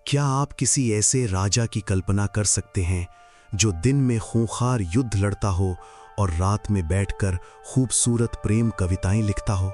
क्या आप किसी ऐसे राजा की कल्पना कर सकते हैं जो दिन में खूंखार युद्ध लड़ता हो और रात में बैठकर खूबसूरत प्रेम कविताएं लिखता हो?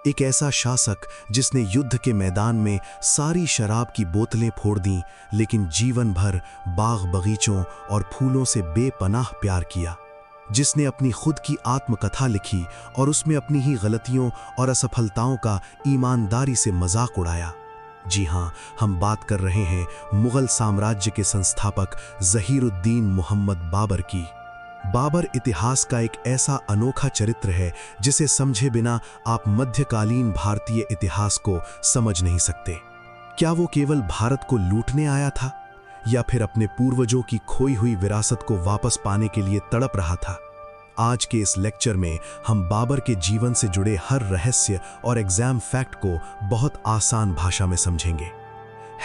एक ऐसा शासक जिसने युद्ध के मैदान में सारी शराब की बोतलें फोड़ दीं, लेकिन जीवन भर बाग बगीचों और फूलों से बेपनाह प्यार किया। जिसने अपनी खुद की आत्मकथा लिखी और उसमें अपनी ही गलतियों और असफलताओं का ईमानदारी से मजाक उड़ाया। जी हाँ, हम बात कर रहे हैं मुगल साम्राज्य के संस्थापक ज़हीरुद्दीन मोहम्मद बाबर की। बाबर इतिहास का एक ऐसा अनोखा चरित्र है जिसे समझे बिना आप मध्यकालीन भारतीय इतिहास को समझ नहीं सकते। क्या वो केवल भारत को लूटने आया था, या फिर अपने पूर्वजों की खोई हुई विरासत को वापस पाने के लिए तड़प रहा था? आज के इस लेक्चर में हम बाबर के जीवन से जुड़े हर रहस्य और एग्जाम फैक्ट को बहुत आसान भाषा में समझेंगे।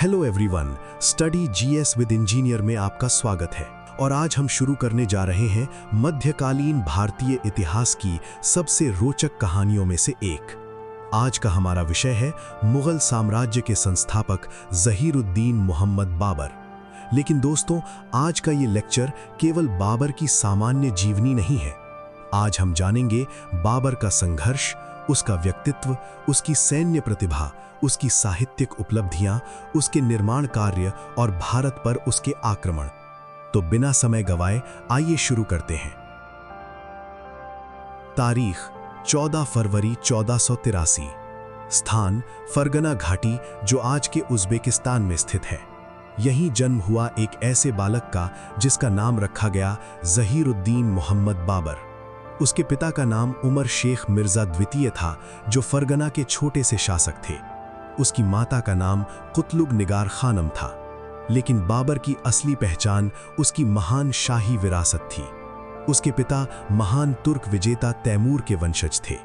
Hello everyone, study GS with engineer में आपका स्वागत है और आज हम शुरू करने जा रहे हैं मध्यकालीन भारतीय इतिहास की सबसे रोचक कहानियों में से एक। आज का हमारा विषय है मुगल साम्राज्य के संस्थापक ज़हीरुद्दीन मोहम्मद बाबर। लेकिन दोस्तों, आज का ये लेक्चर केवल बाबर की सामान्य जीवनी नहीं है। आज हम जानेंगे बाबर का संघर्ष, उसका व्यक्तित्व, उसकी सैन्य प्रतिभा, उसकी साहित्यिक उपलब्धियां, उसके निर्माण कार्य और भारत पर उसके आक्रमण। तो बिना समय गवाए आइए शुरू करते हैं। तारीख 14 फरवरी 1483। स्थान फरगना घाटी, जो आज के उज़्बेकिस्तान में स्थित है। यहीं जन्म हुआ एक ऐसे बालक का जिसका नाम रखा गया ज़हीरुद्दीन मोहम्मद बाबर। उसके पिता का नाम उमर शेख मिर्ज़ा द्वितीय था, जो फरगना के छोटे से शासक थे। उसकी माता का नाम कुतलुग निगार खानम था। लेकिन बाबर की असली पहचान उसकी महान शाही विरासत थी। उसके पिता महान तुर्क विजेता तैमूर के वंशज थे,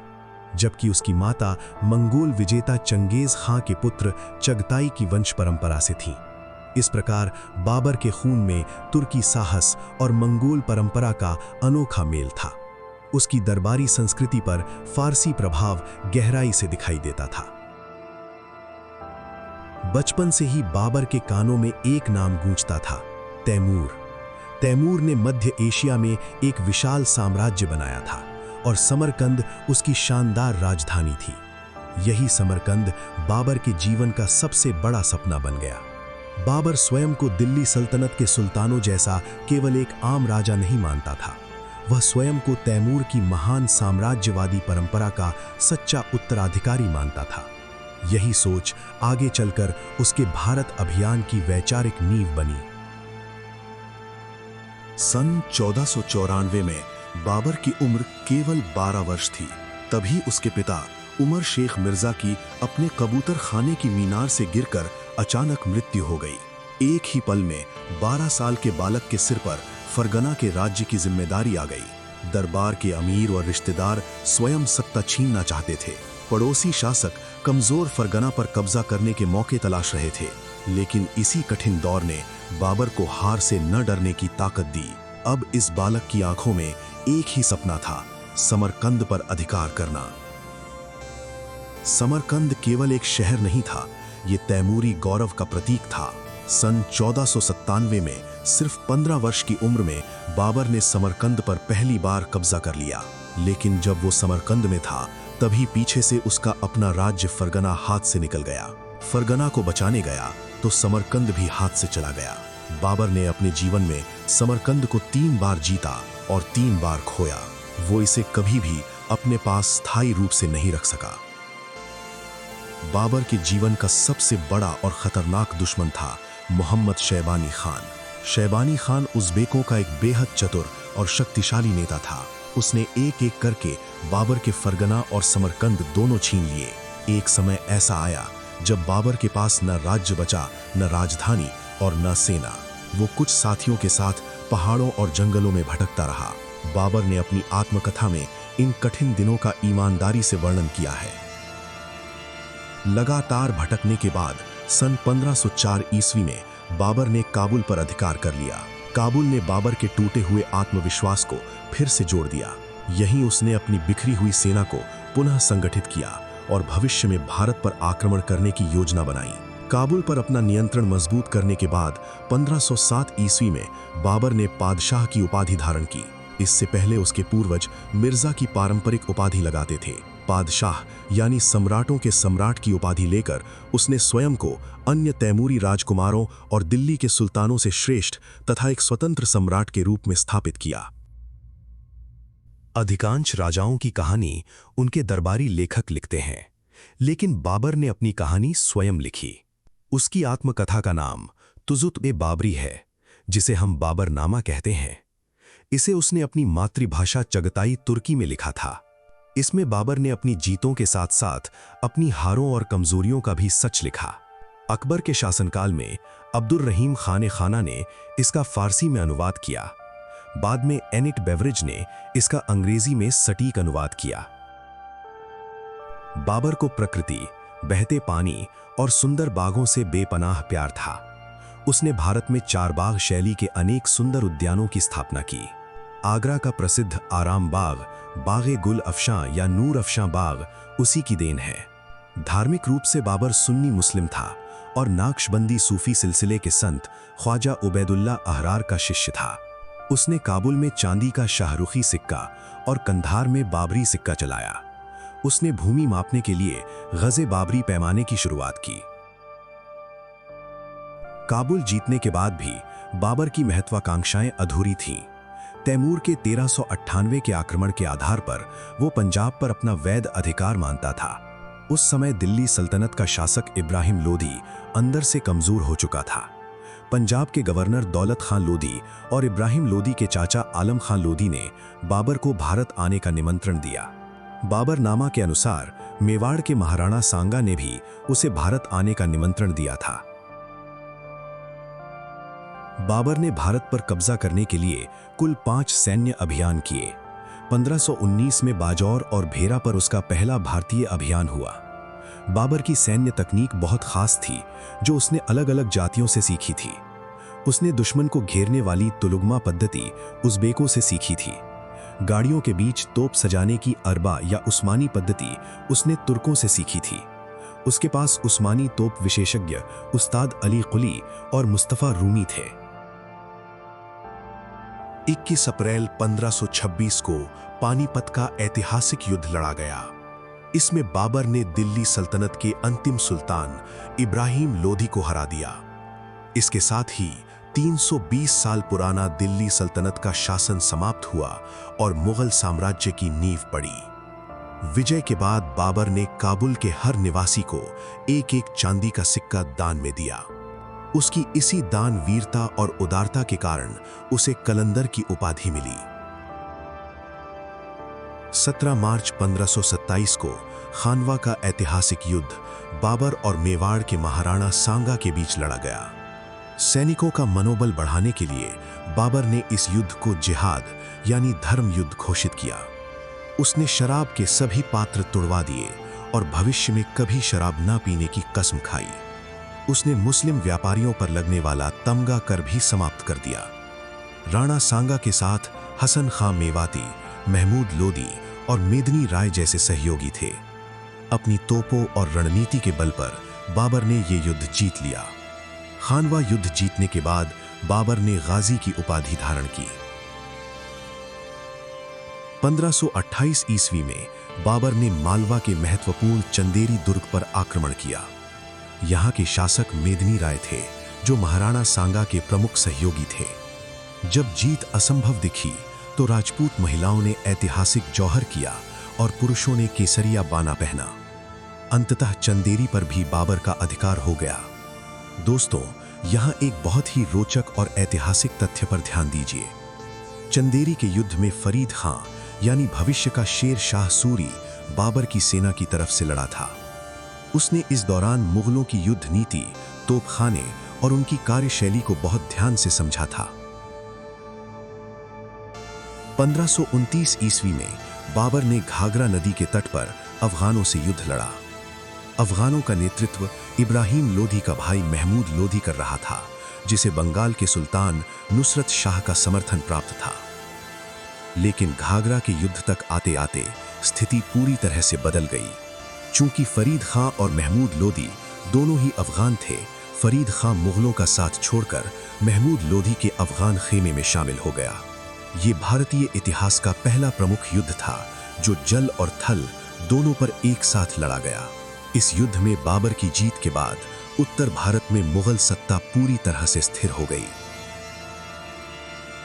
जबकि उसकी माता मंगोल विजेता चंगेज खां के पुत्र चगताई की वंश परंपरा से थी। इस प्रकार बाबर के खून में तुर्की साहस और मंगोल परंपरा का अनोखा मेल था। उसकी दरबारी संस्कृति पर फारसी प्रभाव गहराई से दिखाई देता था। बचपन से ही बाबर के कानों में एक नाम गूंजता था, तैमूर। तैमूर ने मध्य एशिया में एक विशाल साम्राज्य बनाया था और समरकंद उसकी शानदार राजधानी थी। यही समरकंद बाबर के जीवन का सबसे बड़ा सपना बन गया। बाबर स्वयं को दिल्ली सल्तनत के सुल्तानों जैसा केवल एक आम राजा नहीं मानता था। वह स्वयं को तैमूर की महान साम्राज्यवादी परंपरा का सच्चा उत्तराधिकारी मानता था। यही सोच आगे चलकर उसके भारत अभियान की वैचारिक नींव बनी। सन 1494 में बाबर की उम्र केवल 12 वर्ष थी। तभी उसके पिता उमर शेख मिर्जा की अपने कबूतर खाने की मीनार से गिरकर अचानक मृत्यु हो गई। एक ही पल में 12 साल के बालक के सिर पर फरगना के राज्य की जिम्मेदारी आ गई। दरबार के अमीर और रिश्तेदार स्वयं सत्ता छीनना चाहते थे। पड़ोसी शासक कमजोर फरगना पर कब्जा करने के मौके तलाश रहे थे। लेकिन इसी कठिन दौर ने बाबर को हार से न डरने की ताकत दी। अब इस बालक की आंखों में एक ही सपना था, समरकंद पर अधिकार करना। समरकंद केवल एक शहर नहीं था, ये तैमूरी गौरव का प्रतीक था। सन 1497 में सिर्फ 15 वर्ष की उम्र में बाबर ने समरकंद पर पहली बार कब्जा कर लिया। लेकिन जब वो समरकंद में था, तभी पीछे से उसका अपना राज्य फरगना हाथ से निकल गया। फरगना को बचाने गया तो समरकंद भी हाथ से चला गया। बाबर ने अपने जीवन में समरकंद को 3 बार जीता और 3 बार खोया। वो इसे कभी भी अपने पास स्थायी रूप से नहीं रख सका। बाबर के जीवन का सबसे बड़ा और खतरनाक दुश्मन था मोहम्मद शैबानी खान। शैबानी खान उज़्बेकों का एक बेहद चतुर और शक्तिशाली नेता था। उसने एक एक करके बाबर के फरगना और समरकंद दोनों छीन लिए। एक समय ऐसा आया जब बाबर के पास न राज्य बचा, न राजधानी और न सेना। वो कुछ साथियों के साथ पहाड़ों और जंगलों में भटकता रहा। बाबर ने अपनी आत्मकथा में इन कठिन दिनों का ईमानदारी से वर्णन किया है। लगातार भटकने के बाद सन 1504 ईस्वी में बाबर ने काबुल पर अधिकार कर लिया। काबुल ने बाबर के टूटे हुए आत्मविश्वास को फिर से जोड़ दिया। यहीं उसने अपनी बिखरी हुई सेना को पुनः संगठित किया और भविष्य में भारत पर आक्रमण करने की योजना बनाई। काबुल पर अपना नियंत्रण मजबूत करने के बाद 1507 ईस्वी में बाबर ने पादशाह की उपाधि धारण की। इससे पहले उसके पूर्वज मिर्जा की पारंपरिक उपाधि लगाते थे। पादशाह यानी सम्राटों के सम्राट की उपाधि लेकर उसने स्वयं को अन्य तैमूरी राजकुमारों और दिल्ली के सुल्तानों से श्रेष्ठ तथा एक स्वतंत्र सम्राट के रूप में स्थापित किया। अधिकांश राजाओं की कहानी उनके दरबारी लेखक लिखते हैं, लेकिन बाबर ने अपनी कहानी स्वयं लिखी। उसकी आत्मकथा का नाम तुज़ुत-ए-बाबरी है, जिसे हम बाबरनामा कहते हैं। इसे उसने अपनी मातृभाषा चगताई तुर्की में लिखा था। इसमें बाबर ने अपनी जीतों के साथ साथ अपनी हारों और कमजोरियों का भी सच लिखा। अकबर के शासनकाल में अब्दुर रहीम खान खाना ने इसका फारसी में अनुवाद किया। बाद में एनिट बेवरेज ने इसका अंग्रेजी में सटीक अनुवाद किया। बाबर को प्रकृति, बहते पानी और सुंदर बागों से बेपनाह प्यार था। उसने भारत में चारबाग शैली के अनेक सुंदर उद्यानों की स्थापना की। आगरा का प्रसिद्ध आराम बाग, बागे गुल अफशां या नूर अफशां बाग उसी की देन है। धार्मिक रूप से बाबर सुन्नी मुस्लिम था और नाक्शबंदी सूफी सिलसिले के संत ख्वाजा उबैदुल्ला अहरार का शिष्य था। उसने काबुल में चांदी का शाहरुखी सिक्का और कंधार में बाबरी सिक्का चलाया। उसने भूमि मापने के लिए गज़े बाबरी पैमाने की शुरुआत की। काबुल जीतने के बाद भी बाबर की महत्वाकांक्षाएं अधूरी थीं। तैमूर के 1398 के आक्रमण के आधार पर वो पंजाब पर अपना वैध अधिकार मानता था। उस समय दिल्ली सल्तनत का शासक इब्राहिम लोदी अंदर से कमजोर हो चुका था। पंजाब के गवर्नर दौलत खान लोदी और इब्राहिम लोदी के चाचा आलम खान लोदी ने बाबर को भारत आने का निमंत्रण दिया। बाबरनामा के अनुसार मेवाड़ के महाराणा सांगा ने भी उसे भारत आने का निमंत्रण दिया था। बाबर ने भारत पर कब्जा करने के लिए कुल 5 सैन्य अभियान किए। 1519 में बाजौर और भेरा पर उसका पहला भारतीय अभियान हुआ। बाबर की सैन्य तकनीक बहुत खास थी, जो उसने अलग अलग जातियों से सीखी थी। उसने दुश्मन को घेरने वाली तुलुगमा पद्धति उज़्बेकों से सीखी थी। गाड़ियों के बीच तोप सजाने की अरबा या उस्मानी पद्धति उसने तुर्कों से सीखी थी। उसके पास उस्मानी तोप विशेषज्ञ उस्ताद अली कुली और मुस्तफ़ा रूमी थे। 21 अप्रैल 1526 को पानीपत का ऐतिहासिक युद्ध लड़ा गया। इसमें बाबर ने दिल्ली सल्तनत के अंतिम सुल्तान इब्राहिम लोधी को हरा दिया। इसके साथ ही 320 साल पुराना दिल्ली सल्तनत का शासन समाप्त हुआ और मुगल साम्राज्य की नींव पड़ी। विजय के बाद बाबर ने काबुल के हर निवासी को एक एक चांदी का सिक्का दान में दिया। उसकी इसी दान वीरता और उदारता के कारण उसे कलंदर की उपाधि मिली। 17 मार्च 1527 को खानवा का ऐतिहासिक युद्ध बाबर और मेवाड़ के महाराणा सांगा के बीच लड़ा गया। सैनिकों का मनोबल बढ़ाने के लिए बाबर ने इस युद्ध को जिहाद यानी धर्म युद्ध घोषित किया। उसने शराब के सभी पात्र तुड़वा दिए और भविष्य में कभी शराब न पीने की कसम खाई। उसने मुस्लिम व्यापारियों पर लगने वाला तमगा कर भी समाप्त कर दिया। राणा सांगा के साथ हसन खां मेवाती, महमूद लोदी और मेदनी राय जैसे सहयोगी थे। अपनी तोपों और रणनीति के बल पर बाबर ने ये युद्ध जीत लिया। खानवा युद्ध जीतने के बाद बाबर ने गाजी की उपाधि धारण की। 1528 ईस्वी में बाबर ने मालवा के महत्वपूर्ण चंदेरी दुर्ग पर आक्रमण किया। यहाँ के शासक मेदनी राय थे, जो महाराणा सांगा के प्रमुख सहयोगी थे। जब जीत असंभव दिखी तो राजपूत महिलाओं ने ऐतिहासिक जौहर किया और पुरुषों ने केसरिया बाना पहना। अंततः चंदेरी पर भी बाबर का अधिकार हो गया। दोस्तों, यहाँ एक बहुत ही रोचक और ऐतिहासिक तथ्य पर ध्यान दीजिए। चंदेरी के युद्ध में फरीद खां यानी भविष्य का शेर शाह सूरी बाबर की सेना की तरफ से लड़ा था। उसने इस दौरान मुगलों की युद्ध नीति, तोपखाने और उनकी कार्यशैली को बहुत ध्यान से समझा था। 1529 ईस्वी में बाबर ने घाघरा नदी के तट पर अफगानों से युद्ध लड़ा। अफगानों का नेतृत्व इब्राहिम लोधी का भाई महमूद लोधी कर रहा था, जिसे बंगाल के सुल्तान नुसरत शाह का समर्थन प्राप्त था। लेकिन घाघरा के युद्ध तक आते आते स्थिति पूरी तरह से बदल गई। चूंकि फरीद खां और महमूद लोधी दोनों ही अफगान थे। फरीद खां मुगलों का साथ छोड़कर महमूद लोधी के अफगान खेमे में शामिल हो गया। ये भारतीय इतिहास का पहला प्रमुख युद्ध था जो जल और थल दोनों पर एक साथ लड़ा गया। इस युद्ध में बाबर की जीत के बाद उत्तर भारत में मुगल सत्ता पूरी तरह से स्थिर हो गई।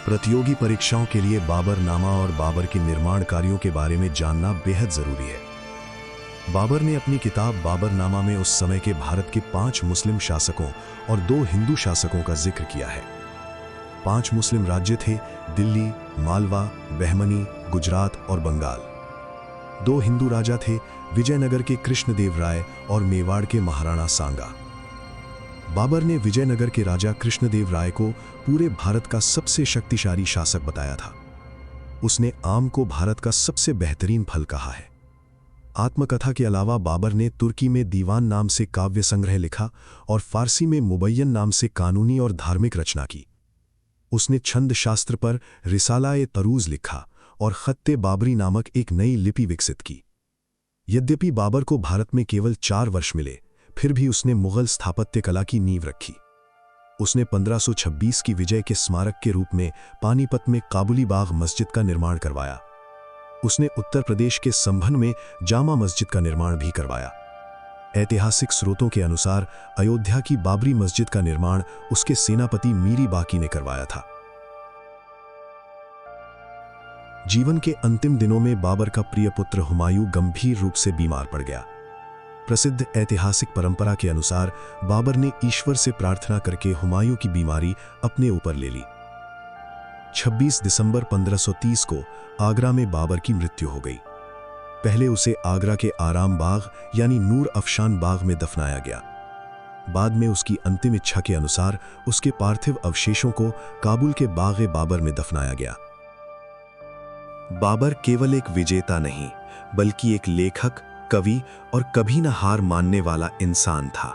प्रतियोगी परीक्षाओं के लिए बाबरनामा और बाबर के निर्माण कार्यों के बारे में जानना बेहद जरूरी है। बाबर ने अपनी किताब बाबरनामा में उस समय के भारत के 5 मुस्लिम शासकों और 2 हिंदू शासकों का जिक्र किया है। 5 मुस्लिम राज्य थे: दिल्ली, मालवा, बहमनी, गुजरात और बंगाल। 2 हिंदू राजा थे: विजयनगर के कृष्णदेव राय और मेवाड़ के महाराणा सांगा। बाबर ने विजयनगर के राजा कृष्णदेव राय को पूरे भारत का सबसे शक्तिशाली शासक बताया था। उसने आम को भारत का सबसे बेहतरीन फल कहा है। आत्मकथा के अलावा बाबर ने तुर्की में दीवान नाम से काव्य संग्रह लिखा और फारसी में मुबय्यन नाम से कानूनी और धार्मिक रचना की। उसने छंद शास्त्र पर रिसाला-ए-तरूज लिखा और खत्ते बाबरी नामक एक नई लिपि विकसित की। यद्यपि बाबर को भारत में केवल 4 वर्ष मिले, फिर भी उसने मुगल स्थापत्य कला की नींव रखी। उसने 1526 की विजय के स्मारक के रूप में पानीपत में काबुली बाग मस्जिद का निर्माण करवाया। उसने उत्तर प्रदेश के संभल में जामा मस्जिद का निर्माण भी करवाया। ऐतिहासिक स्रोतों के अनुसार अयोध्या की बाबरी मस्जिद का निर्माण उसके सेनापति मीरी बाकी ने करवाया था। जीवन के अंतिम दिनों में बाबर का प्रिय पुत्र हुमायूं गंभीर रूप से बीमार पड़ गया। प्रसिद्ध ऐतिहासिक परंपरा के अनुसार बाबर ने ईश्वर से प्रार्थना करके हुमायूं की बीमारी अपने ऊपर ले ली। 26 दिसंबर 1530 को आगरा में बाबर की मृत्यु हो गई। पहले उसे आगरा के आराम बाग यानी नूर अफशान बाग में दफनाया गया। बाद में उसकी अंतिम इच्छा के अनुसार उसके पार्थिव अवशेषों को काबुल के बाग बाबर में दफनाया गया। बाबर केवल एक विजेता नहीं, बल्कि एक लेखक, कवि और कभी न हार मानने वाला इंसान था।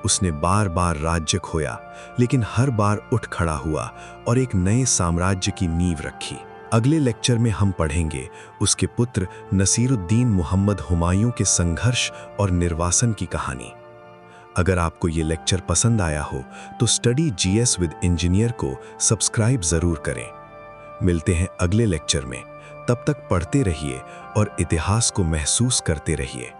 उसने बार बार राज्य खोया, लेकिन हर बार उठ खड़ा हुआ और एक नए साम्राज्य की नींव रखी। अगले लेक्चर में हम पढ़ेंगे उसके पुत्र नसीरुद्दीन मोहम्मद हुमायूं के संघर्ष और निर्वासन की कहानी। अगर आपको ये लेक्चर पसंद आया हो तो स्टडी जीएस विद इंजीनियर को सब्सक्राइब जरूर करें। मिलते हैं अगले लेक्चर में। तब तक पढ़ते रहिए और इतिहास को महसूस करते रहिए।